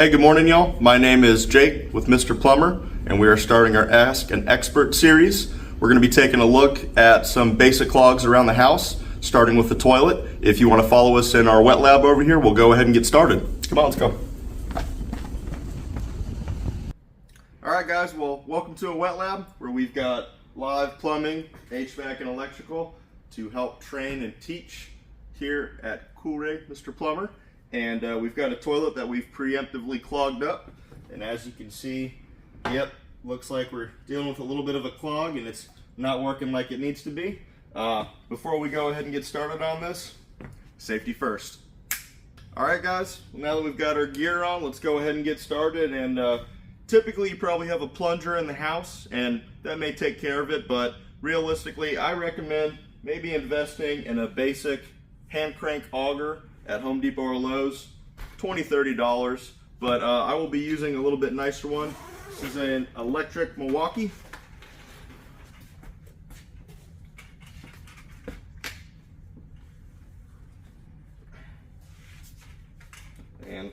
Hey, good morning, y'all. My name is Jake with Mr. Plumber, and we are starting our Ask an Expert series. We're going to be taking a look at some basic clogs around the house, starting with the toilet. If you want to follow us in our wet lab over here, we'll go ahead and get started. Come on, let's go. All right, guys, well, welcome to a wet lab where we've got live plumbing, HVAC, and electrical to help train and teach here at Mr. Plumber. And we've got a toilet that we've preemptively clogged up. And as you can see, yep, looks like we're dealing with a little bit of a clog and it's not working like it needs to be. Before we go ahead and get started on this, safety first. All right, guys, well, now that we've got our gear on, let's go ahead and get started. And typically you probably have a plunger in the house and that may take care of it, but realistically, I recommend maybe investing in a basic hand crank auger at Home Depot or Lowe's, $20–$30, but I will be using a little bit nicer one. This is an electric Milwaukee. And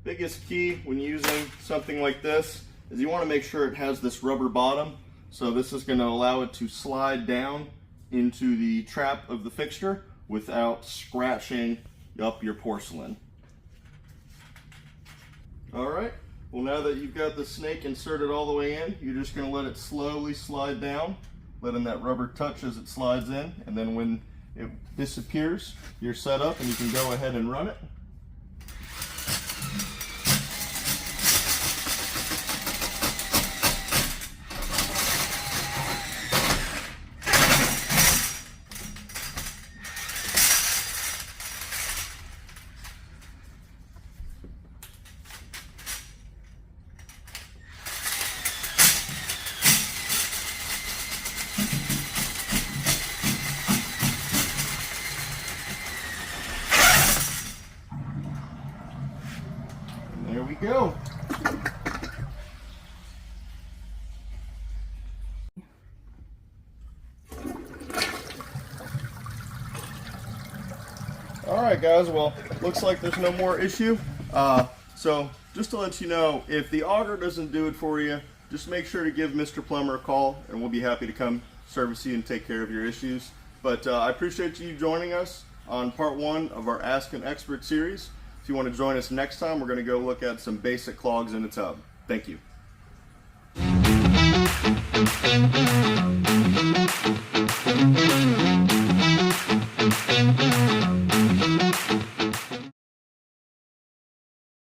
biggest key when using something like this is you want to make sure it has this rubber bottom. So this is going to allow it to slide down into the trap of the fixture without scratching up your porcelain. All right, well, now that you've got the snake inserted all the way in, you're just gonna let it slowly slide down, letting that rubber touch as it slides in, and then when it disappears, you're set up and you can go ahead and run it. There we go. All right, guys, well, looks like there's no more issue. So just to let you know, if the auger doesn't do it for you, just make sure to give Mr. Plumber a call and we'll be happy to come service you and take care of your issues. But I appreciate you joining us on part 1 of our Ask an Expert series. If you want to join us next time, we're going to go look at some basic clogs in a tub. Thank you.